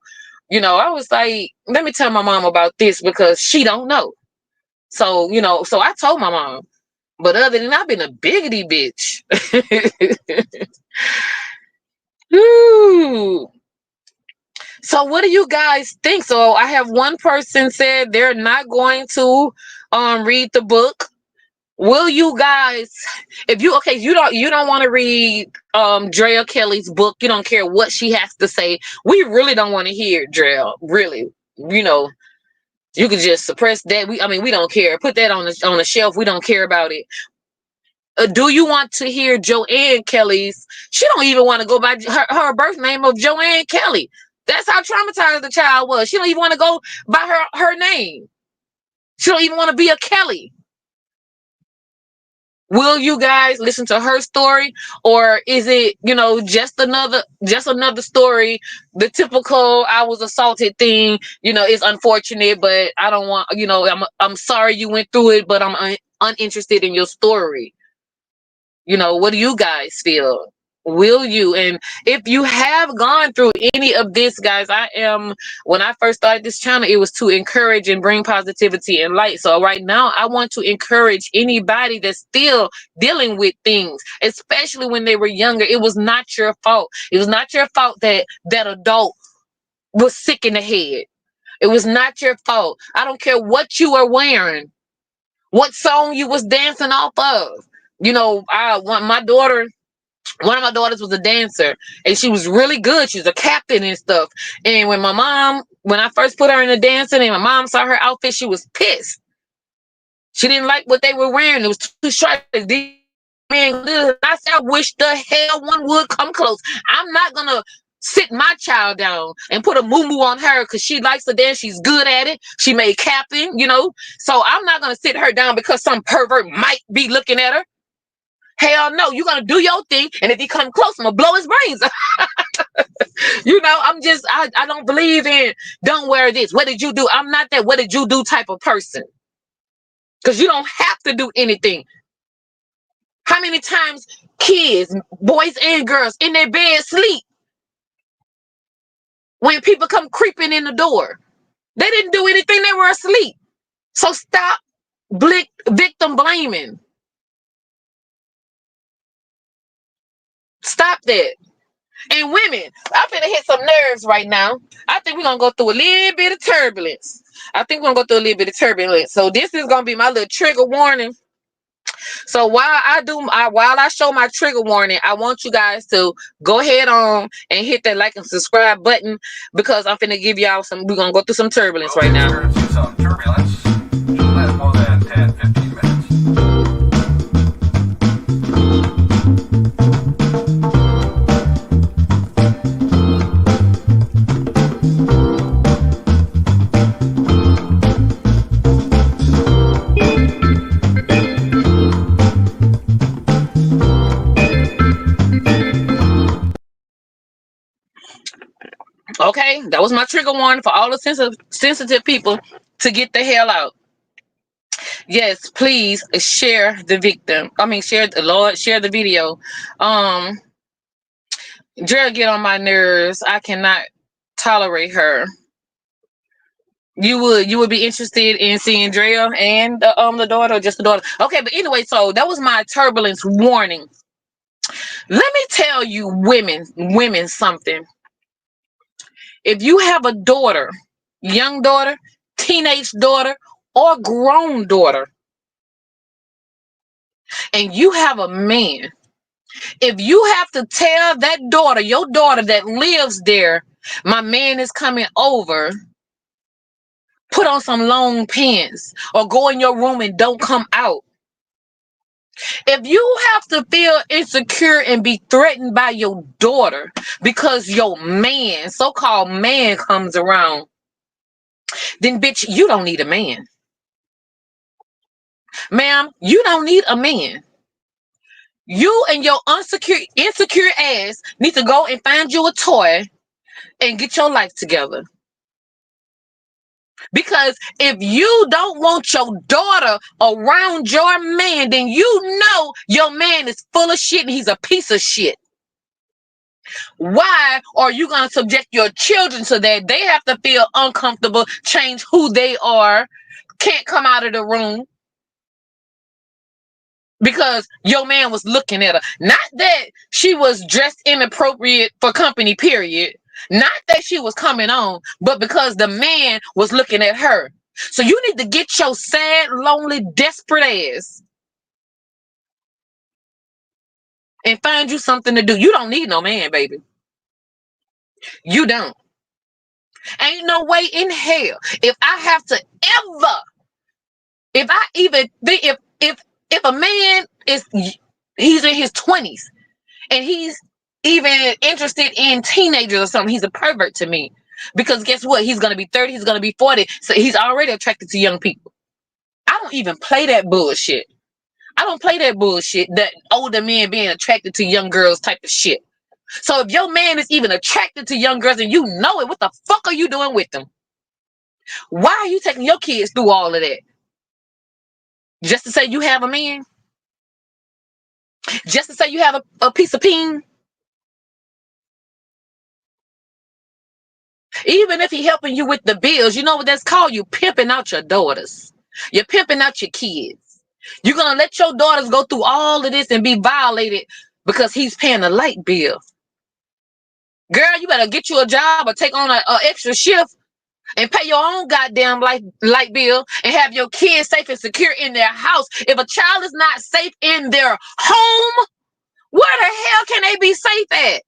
you know, I was like, let me tell my mom about this because she don't know. So, you know, so I told my mom. But other than that, I've been a biggity bitch. Ooh. So what do you guys think? So I have one person said they're not going to read the book. Will you guys, if you you don't want to read Drea Kelly's book, you don't care what she has to say. We really don't want to hear Drea, really. You know, you could just suppress that. We don't care. Put that on the shelf. We don't care about it. Do you want to hear Joanne Kelly's? She don't even want to go by her birth name of Joanne Kelly. That's how traumatized the child was. She don't even want to go by her name. She don't even want to be a Kelly. Will you guys listen to her story, or is it, you know, just another story? The typical I was assaulted thing, you know, is unfortunate, but I don't want, you know, I'm sorry you went through it, but I'm uninterested in your story. You know, what do you guys feel? Will you? And if you have gone through any of this, guys, when I first started this channel, it was to encourage and bring positivity and light. So right now, I want to encourage anybody that's still dealing with things, especially when they were younger. It was not your fault. It was not your fault that that adult was sick in the head. It was not your fault. I don't care what you were wearing, what song you was dancing off of. You know, one of my daughters was a dancer, and she was really good. She's a captain and stuff. And when I first put her in the dancing and my mom saw her outfit, she was pissed. She didn't like what they were wearing. It was too short. I said, I wish the hell one would come close. I'm not going to sit my child down and put a moo-moo on her because she likes to dance. She's good at it. She made captain, you know. So I'm not going to sit her down because some pervert might be looking at her. Hell no, you're going to do your thing, and if he come close, I'm going to blow his brains out. You know, I don't believe in don't wear this. What did you do? I'm not that what did you do type of person. Because you don't have to do anything. How many times kids, boys and girls, in their bed sleep when people come creeping in the door? They didn't do anything, they were asleep. So stop victim blaming. Stop that. And women, I'm finna hit some nerves right now. I think we're gonna go through a little bit of turbulence. So this is gonna be my little trigger warning. So while I show my trigger warning, I want you guys to go ahead on and hit that like and subscribe button because I'm finna give y'all we're gonna go through some turbulence right now. Some turbulence. Shouldn't last more than 10-15 minutes. Okay, that was my trigger warning for all the sensitive people to get the hell out. Yes, please share the video. Drea get on my nerves. I cannot tolerate her. You would be interested in seeing Drea and the daughter, or just the daughter? Okay, but anyway, so that was my turbulence warning. Let me tell you, women something. If you have a daughter, young daughter, teenage daughter, or grown daughter, and you have a man, if you have to tell that daughter, your daughter that lives there, my man is coming over, put on some long pants or go in your room and don't come out. If you have to feel insecure and be threatened by your daughter because your man, so-called man, comes around, then bitch, you don't need a man. Ma'am, you don't need a man. You and your insecure ass need to go and find you a toy and get your life together. Because if you don't want your daughter around your man, then you know your man is full of shit and he's a piece of shit. Why are you going to subject your children to that? They have to feel uncomfortable, change who they are, can't come out of the room because your man was looking at her. Not that she was dressed inappropriate for company, period. Not that she was coming on, but because the man was looking at her. So you need to get your sad, lonely, desperate ass and find you something to do. You don't need no man, baby. You don't. Ain't no way in hell. If I have to ever, if I even think, if a man he's in his 20s and he's even interested in teenagers or something, he's a pervert to me. Because guess what? He's going to be 30, he's going to be 40. So he's already attracted to young people. I don't even play that bullshit. I don't play that bullshit, that older men being attracted to young girls type of shit. So if your man is even attracted to young girls and you know it, what the fuck are you doing with them? Why are you taking your kids through all of that? Just to say you have a man? Just to say you have a piece of peen? Even if he helping you with the bills, you know what that's called? You pimping out your daughters. You're pimping out your kids. You're going to let your daughters go through all of this and be violated because he's paying a light bill. Girl, you better get you a job or take on an extra shift and pay your own goddamn light bill and have your kids safe and secure in their house. If a child is not safe in their home, where the hell can they be safe at?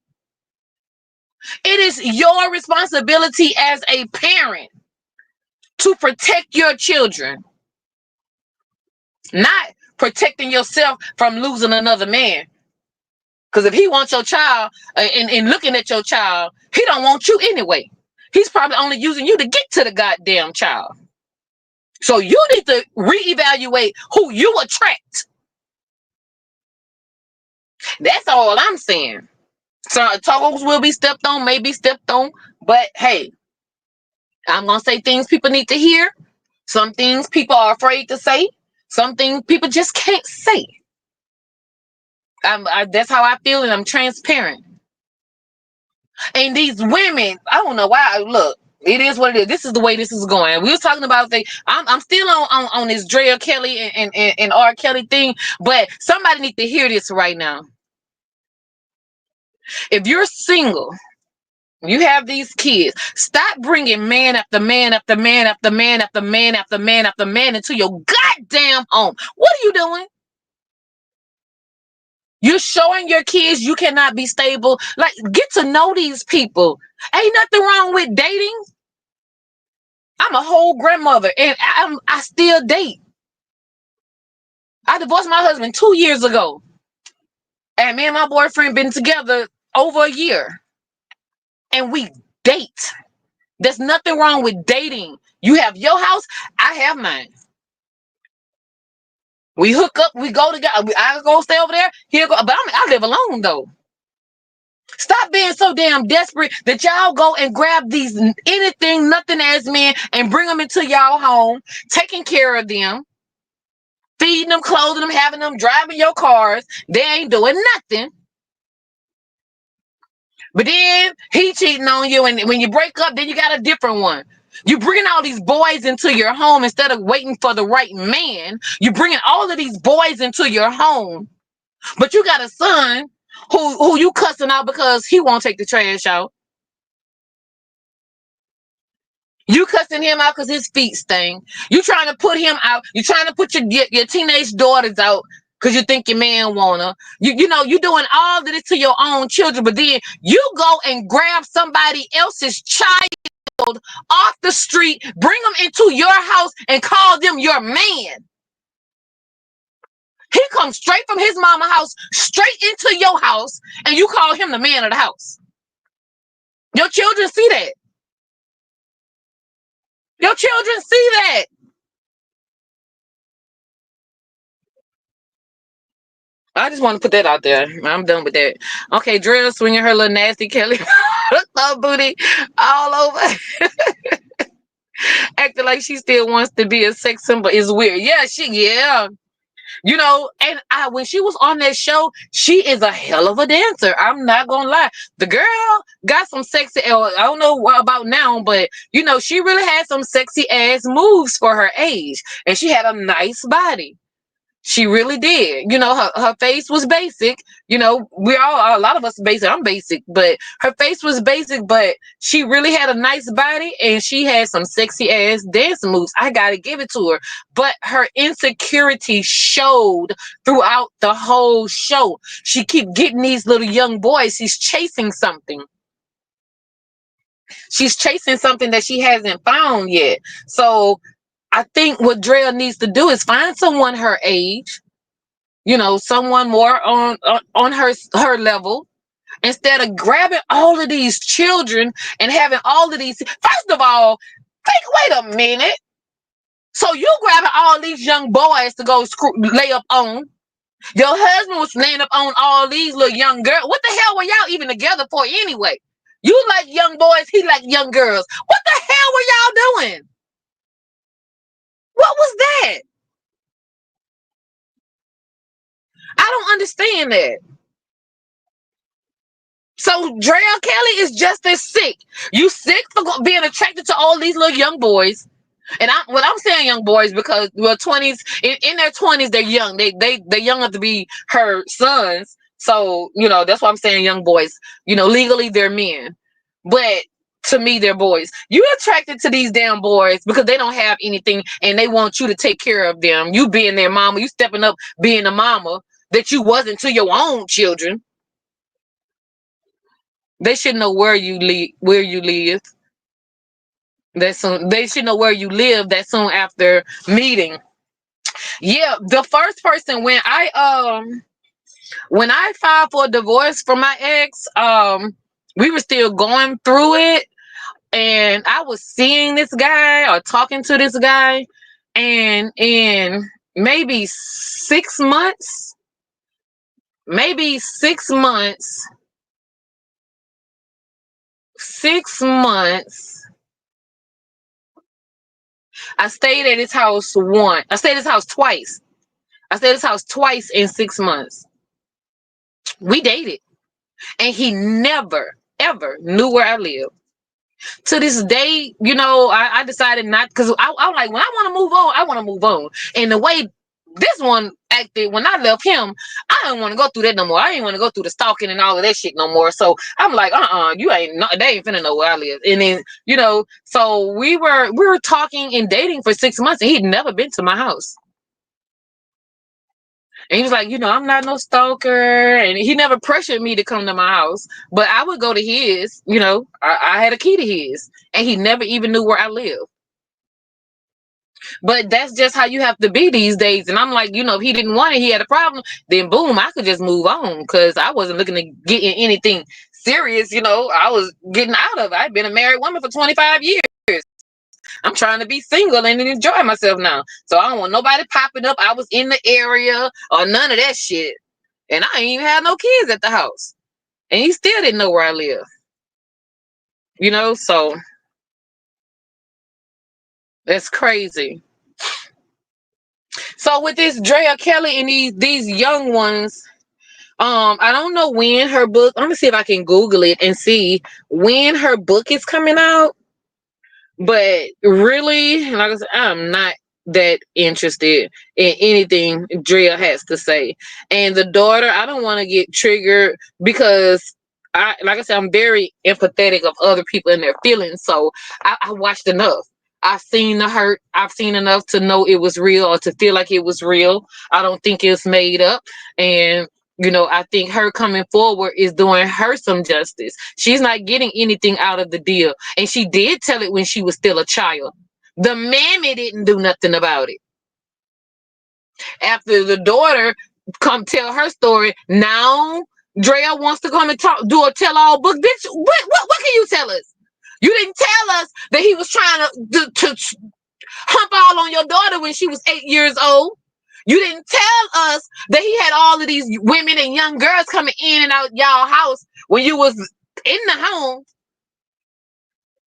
It is your responsibility as a parent to protect your children, not protecting yourself from losing another man. Because if he wants your child and looking at your child, he don't want you anyway. He's probably only using you to get to the goddamn child. So you need to reevaluate who you attract. That's all I'm saying. So toes will be stepped on, may be stepped on, but hey, I'm gonna say things people need to hear. Some things people are afraid to say. Some things people just can't say. That's how I feel, and I'm transparent. And these women, I don't know why. Look, it is what it is. This is the way this is going. We was talking about I'm still on this Drea Kelly and R. Kelly thing, but somebody need to hear this right now. If you're single, you have these kids. Stop bringing man after man after man after man after man after man after man into your goddamn home. What are you doing? You're showing your kids you cannot be stable. Like, get to know these people. Ain't nothing wrong with dating. I'm a whole grandmother, and I still date. I divorced my husband 2 years ago, and me and my boyfriend been together over a year, and we date. There's nothing wrong with dating. You have your house, I have mine. We hook up, we go together. I go stay over there. He'll go, but I live alone though. Stop being so damn desperate that y'all go and grab these anything, nothing as men and bring them into y'all home, taking care of them, feeding them, clothing them, having them driving your cars. They ain't doing nothing. But then he cheating on you, and when you break up, then you got a different one. You bringing all these boys into your home instead of waiting for the right man. You bringing all of these boys into your home, but you got a son who you cussing out because he won't take the trash out. You cussing him out because his feet stink. You trying to put him out. You trying to put your teenage daughters out because you think your man wanna. You know you doing all of this to your own children, but then you go and grab somebody else's child off the street, bring them into your house, and call them your man. He comes straight from his mama house, straight into your house, and you call him the man of the house. Your children see that. Your children see that. I just want to put that out there. I'm done with that. Okay, Drill swinging her little nasty Kelly booty all over, acting like she still wants to be a sex symbol is weird. Yeah. You know, and when she was on that show, she is a hell of a dancer. I'm not gonna lie. The girl got some sexy. I don't know what about now, but you know, she really had some sexy ass moves for her age, and she had a nice body. She really did. You know, her face was basic. You know, a lot of us basic. I'm basic, but her face was basic, but she really had a nice body and she had some sexy ass dance moves. I gotta give it to her. But her insecurity showed throughout the whole show. She keep getting these little young boys. She's chasing something. She's chasing something that she hasn't found yet. So I think what Drea needs to do is find someone her age, you know, someone more on her level, instead of grabbing all of these children and having all of these. First of all, wait a minute. So you grabbing all these young boys to go lay up on. Your husband was laying up on all these little young girls. What the hell were y'all even together for anyway? You like young boys, he like young girls. What the hell were y'all doing? What was that? I don't understand that. So Drea Kelly is just as sick. You sick for being attracted to all these little young boys. And I'm saying young boys because well, 20s in their 20s they're young. They're young enough to be her sons. So you know that's why I'm saying young boys. You know legally they're men, but to me they're boys. You're attracted to these damn boys because they don't have anything and they want you to take care of them. You being their mama, you stepping up being a mama that you wasn't to your own children. They should know where you live. That soon they should know where you live that soon after meeting. Yeah, the first person when I filed for a divorce from my ex, we were still going through it, and I was seeing this guy or talking to this guy, and in maybe 6 months, 6 months, I stayed at his house once. I stayed at his house twice. I stayed at his house twice in 6 months. We dated, and he never, ever knew where I lived. To this day, I decided not, because I'm like, when I want to move on, I want to move on. And the way this one acted when I left him, I didn't want to go through that no more. I didn't want to go through the stalking and all of that shit no more. So I'm like, you ain't, no, they ain't finna know where I live. And then, so we were talking and dating for 6 months, and he'd never been to my house. And he was like, I'm not no stalker. And he never pressured me to come to my house. But I would go to his, I had a key to his. And he never even knew where I lived. But that's just how you have to be these days. And I'm like, if he didn't want it, he had a problem, then boom, I could just move on. Because I wasn't looking to get in anything serious. I was getting out of it. I've been a married woman for 25 years. I'm trying to be single and enjoy myself now. So I don't want nobody popping up. I was in the area or none of that shit. And I ain't even had no kids at the house. And he still didn't know where I live. So that's crazy. So with this Drea Kelly and these young ones, I don't know when her book, I'm gonna see if I can Google it and see when her book is coming out. But really, like I said, I'm not that interested in anything Drea has to say. And the daughter, I don't want to get triggered because like I said, I'm very empathetic of other people and their feelings. So I watched enough. I've seen the hurt. I've seen enough to know it was real or to feel like it was real. I don't think it's made up. And I think her coming forward is doing her some justice. She's not getting anything out of the deal. And she did tell it when she was still a child. The mammy didn't do nothing about it. After the daughter come tell her story, now Drea wants to come and do a tell-all book. Bitch, what can you tell us? You didn't tell us that he was trying to hump all on your daughter when she was 8 years old. You didn't tell us that he had all of these women and young girls coming in and out y'all house when you was in the home.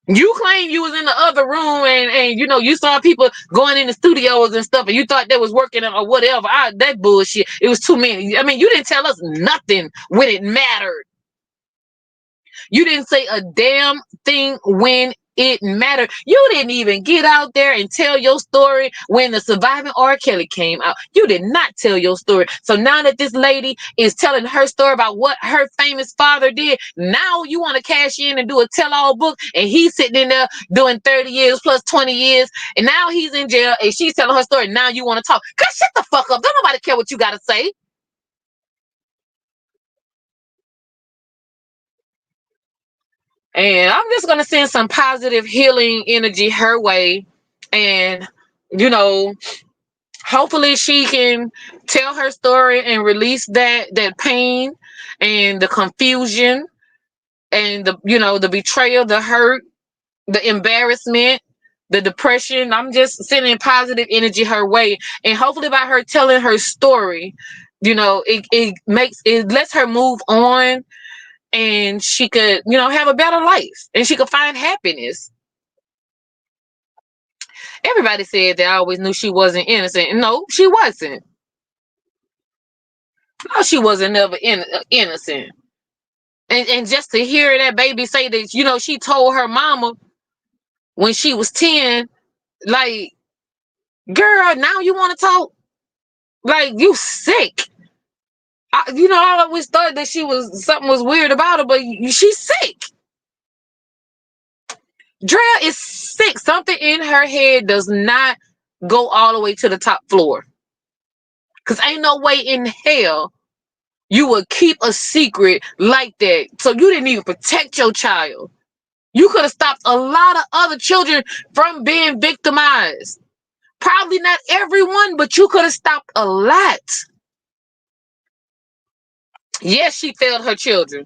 You claim you was in the other room and you saw people going in the studios and stuff and you thought they was working or whatever. That bullshit. It was too many. I mean, you didn't tell us nothing when it mattered. You didn't say a damn thing when it mattered. You didn't even get out there and tell your story when the Surviving R. Kelly came out. You did not tell your story. So now that this lady is telling her story about what her famous father did, now you want to cash in and do a tell-all book, and he's sitting in there doing 30 years plus 20 years, and now he's in jail, and she's telling her story. Now you want to talk. Cause shut the fuck up. Don't nobody care what you got to say. And I'm just going to send some positive healing energy her way. And, hopefully she can tell her story and release that pain and the confusion and the betrayal, the hurt, the embarrassment, the depression. I'm just sending positive energy her way. And hopefully by her telling her story, it lets her move on. And she could, have a better life and she could find happiness. Everybody said they always knew she wasn't innocent. No, she wasn't. No, she wasn't never innocent. And just to hear that baby say that, she told her mama when she was 10, like, girl, now you want to talk? Like, you sick. I always thought that something was weird about her, but she's sick. Drea is sick. Something in her head does not go all the way to the top floor. Because ain't no way in hell you would keep a secret like that. So you didn't even protect your child. You could have stopped a lot of other children from being victimized. Probably not everyone, but you could have stopped a lot. Yes, she failed her children.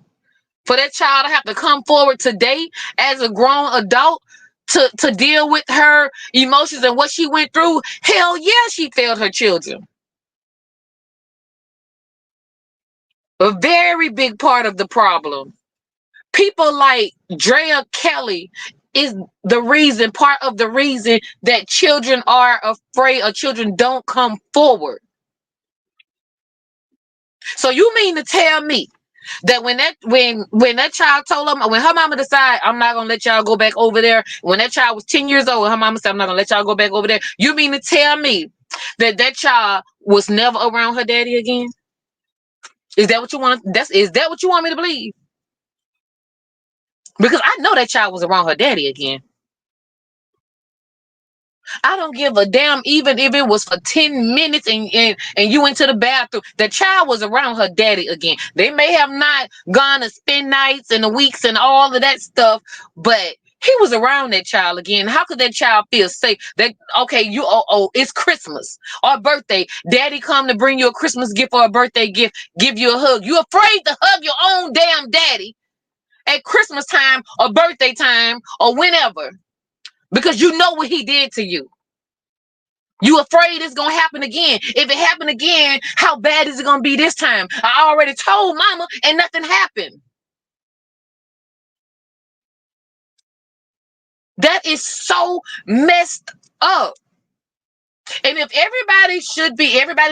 For that child to have to come forward today as a grown adult to deal with her emotions and what she went through, hell yeah, she failed her children. A very big part of the problem. People like Drea Kelly is part of the reason that children are afraid or children don't come forward. So you mean to tell me that when that child told her, when her mama decided, I'm not gonna let y'all go back over there, when that child was 10 years old, her mama said, I'm not gonna let y'all go back over there, you mean to tell me that that child was never around her daddy again? Is that what you want? Is that what you want me to believe? Because I know that child was around her daddy again. I don't give a damn, even if it was for 10 minutes and you went to the bathroom. The child was around her daddy again. They may have not gone to spend nights and the weeks and all of that stuff, but he was around that child again. How could that child feel safe? That okay, it's Christmas or birthday. Daddy come to bring you a Christmas gift or a birthday gift, give you a hug. You afraid to hug your own damn daddy at Christmas time or birthday time or whenever. Because you know what he did to you. You afraid it's gonna happen again. If it happened again, how bad is it gonna be this time? I already told mama and nothing happened. That is so messed up. And if everybody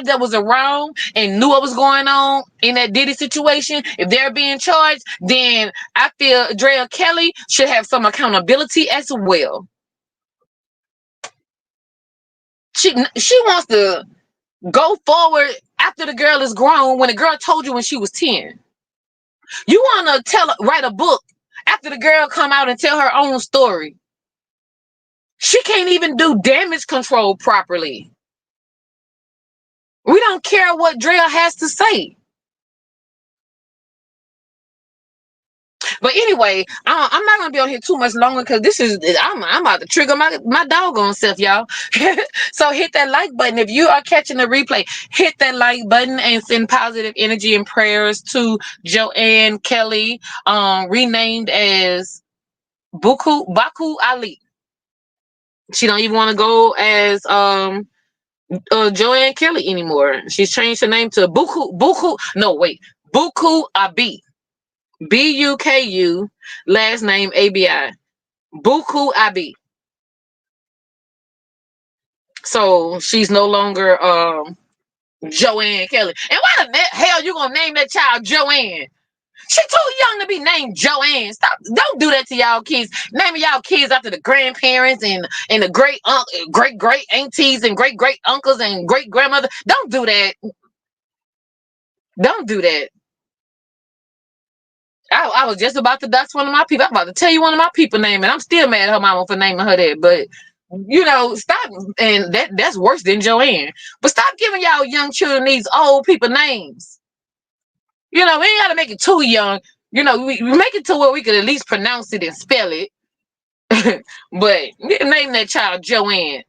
that was around and knew what was going on in that Diddy situation, if they're being charged, then I feel Drea Kelly should have some accountability as well. She wants to go forward after the girl is grown when the girl told you when she was 10. You want to write a book after the girl come out and tell her own story. She can't even do damage control properly. We don't care what Drea has to say. But anyway, I'm not gonna be on here too much longer because I'm about to trigger my doggone self, y'all. So hit that like button if you are catching the replay. Hit that like button and send positive energy and prayers to Joanne Kelly, renamed as Baku Ali. She don't even want to go as Joanne Kelly anymore. She's changed her name to Buku Abi. Buku, last name Abi. Buku Abi. So she's no longer Joanne Kelly. And why the hell you gonna name that child Joanne? She too young to be named Joanne. Stop! Don't do that to y'all kids. Naming y'all kids after the grandparents and the great aunties and great uncles and great grandmother. Don't do that. Don't do that. I was just about to dox one of my people. I'm about to tell you one of my people name, and I'm still mad at her mama for naming her that. But stop, and that's worse than Joanne. But stop giving y'all young children these old people names. We ain't gotta make it too young. We make it to where we could at least pronounce it and spell it. But name that child Joanne.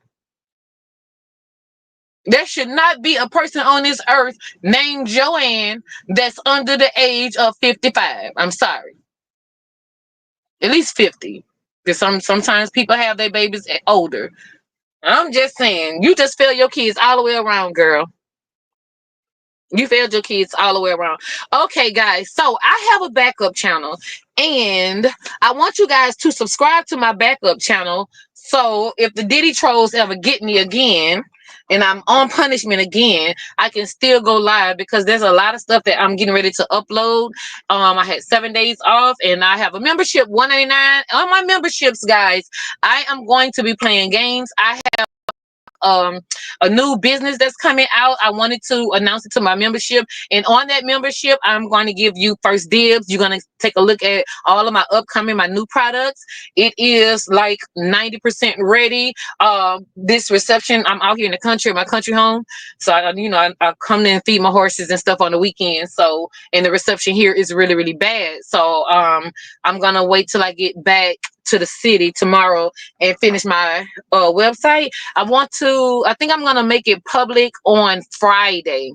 There should not be a person on this earth named Joanne that's under the age of 55. I'm sorry. At least 50. Because sometimes people have their babies older. I'm just saying, you just fail your kids all the way around, girl. You failed your kids all the way around. Okay, guys. So I have a backup channel. And I want you guys to subscribe to my backup channel. So if the Diddy trolls ever get me again, and I'm on punishment again, I can still go live because there's a lot of stuff that I'm getting ready to upload. I had 7 days off and I have a membership, $199. On my memberships, guys, I am going to be playing games. I have a new business that's coming out. I wanted to announce it to my membership, and on that membership I'm going to give you first dibs. You're going to take a look at all of my new products. It is like 90% ready. This reception, I'm out here in the country, my country home, so I come in and feed my horses and stuff on the weekend. So, and the reception here is really, really bad. So I'm gonna wait till I get back to the city tomorrow and finish my website. I think I'm gonna make it public on Friday.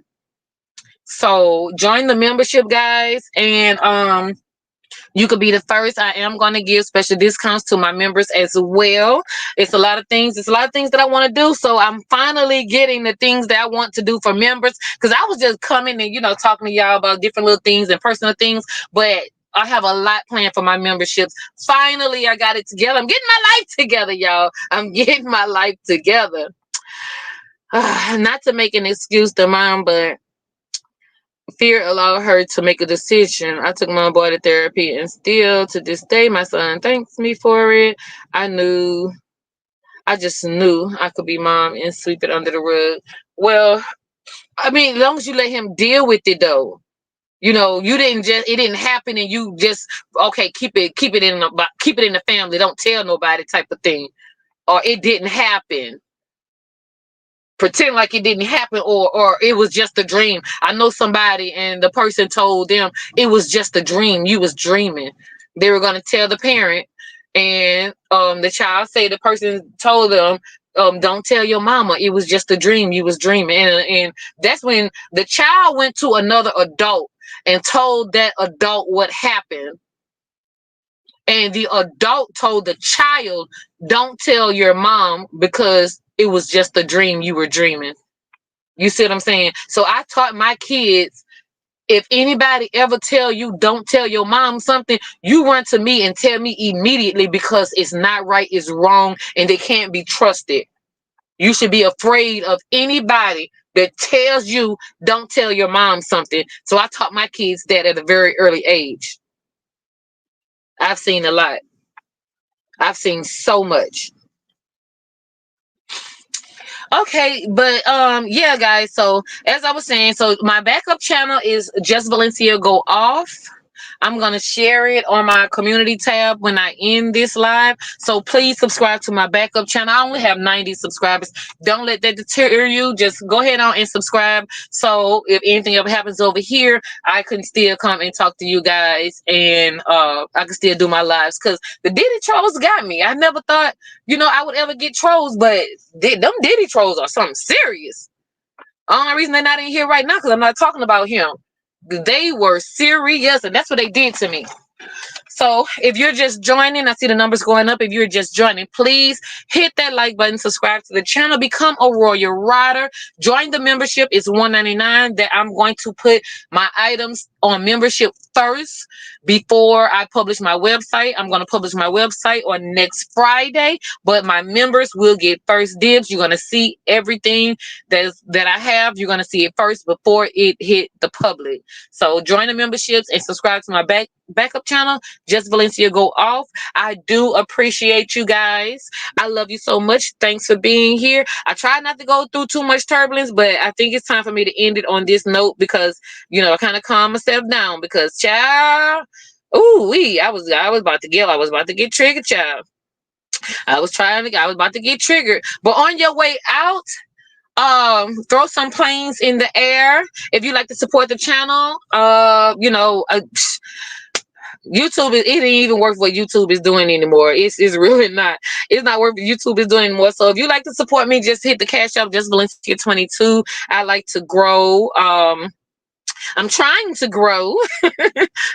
So join the membership, guys, and you could be the first. I am going to give special discounts to my members as well. It's a lot of things that I want to do. So I'm finally getting the things that I want to do for members, because I was just coming and talking to y'all about different little things and personal things, but I have a lot planned for my memberships. Finally, I got it together. I'm getting my life together, y'all. I'm getting my life together. Not to make an excuse to mom, but fear allowed her to make a decision. I took my boy to therapy, and still to this day, my son thanks me for it. I just knew I could be mom and sweep it under the rug. Well, I mean, as long as you let him deal with it, though. You know, you didn't just, it didn't happen, and you just, okay, keep it in the family. Don't tell nobody type of thing. Or it didn't happen. Pretend like it didn't happen, or it was just a dream. I know somebody, and the person told them it was just a dream. You was dreaming. They were going to tell the parent, and the child say the person told them, don't tell your mama, it was just a dream. You was dreaming. And that's when the child went to another adult and told that adult what happened. And the adult told the child, don't tell your mom because it was just a dream, you were dreaming. You see what I'm saying? So I taught my kids, if anybody ever tell you don't tell your mom something, you run to me and tell me immediately, because it's not right, it's wrong, and they can't be trusted. You should be afraid of anybody that tells you don't tell your mom something. So I taught my kids that at a very early age. I've seen a lot. I've seen so much. Okay, but yeah, guys. So as I was saying, so my backup channel is Just Valencia Go Off. I'm gonna share it on my community tab when I end this live. So please subscribe to my backup channel. I only have 90 subscribers. Don't let that deter you. Just go ahead on and subscribe. So if anything ever happens over here, I can still come and talk to you guys, and I can still do my lives. Because the Diddy trolls got me. I never thought, you know, I would ever get trolls, but them Diddy trolls are something serious. Only reason they're not in here right now because I'm not talking about him. They were serious, and that's what they did to me. So if you're just joining, I see the numbers going up. If you're just joining, please hit that like button, subscribe to the channel, become a Royal Rider, join the membership. It's $199. That I'm going to put my items on membership first before I publish my website. I'm going to publish my website on next Friday, but my members will get first dibs. You're going to see everything that I have. You're going to see it first before it hit the public. So join the memberships and subscribe to my backup channel, Just Valencia Go Off. I do appreciate you guys. I love you so much. Thanks for being here. I try not to go through too much turbulence, but I think it's time for me to end it on this note, because, you know, I kind of calm myself down, because child, I was about to get triggered, child. I was about to get triggered. But on your way out, throw some planes in the air if you like to support the channel. You know, YouTube, it didn't even work what YouTube is doing anymore. It's really not. It's not worth what YouTube is doing anymore. So if you like to support me, just hit the Cash App, Just Valencia 22. I like to grow. I'm trying to grow.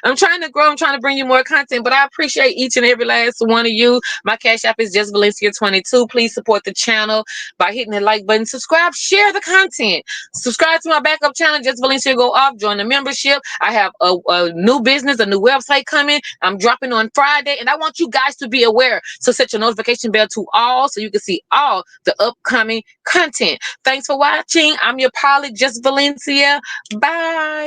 I'm trying to bring you more content, but I appreciate each and every last one of you. My Cash App is Just Valencia 22. Please support the channel by hitting the like button, subscribe, share the content. Subscribe to my backup channel, Just Valencia Go Off. Join the membership. I have a new business, a new website coming. I'm dropping on Friday, and I want you guys to be aware. So set your notification bell to all so you can see all the upcoming content. Thanks for watching. I'm your pilot, Just Valencia. Bye.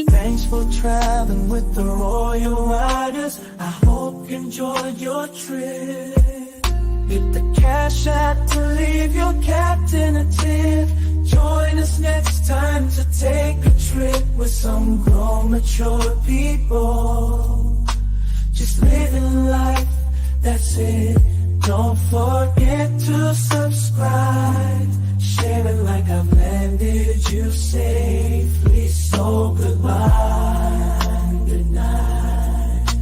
Thanks for traveling with the Royal Riders. I hope you enjoyed your trip. Hit the Cash App to leave your captain a tip. Join us next time to take a trip with some grown, mature people. Just living life, that's it. Don't forget to subscribe. Share it like I've landed you safely. So goodbye, good night.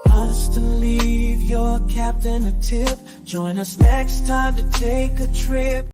Us to leave your captain a tip. Join us next time to take a trip.